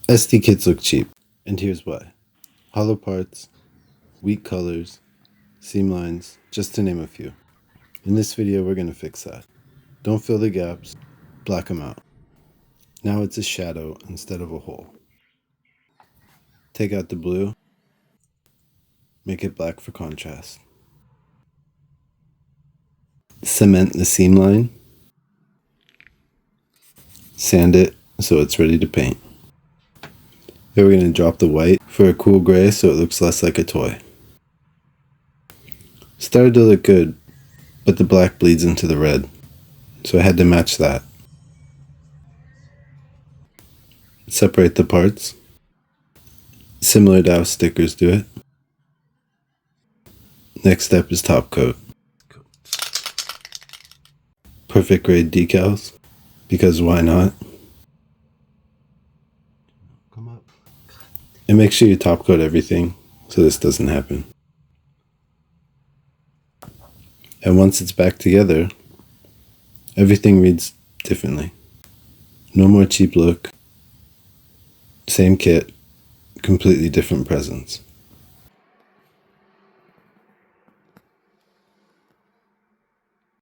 SD kits look cheap, and here's why. Hollow parts, weak colors, seam lines, just to name a few. In this video we're going to fix that. Don't fill the gaps, black them out. Now it's a shadow instead of a hole. Take out the blue, make it black for contrast. Cement the seam line, sand it so it's ready to paint. Then we're going to drop the white for a cool gray so it looks less like a toy. Started to look good, but the black bleeds into the red, so I had to match that. Separate the parts, similar to how stickers do it. Next step is top coat. Perfect grade decals, because why not? And make sure you top coat everything so this doesn't happen. And once it's back together, everything reads differently. No more cheap look, same kit, completely different presence.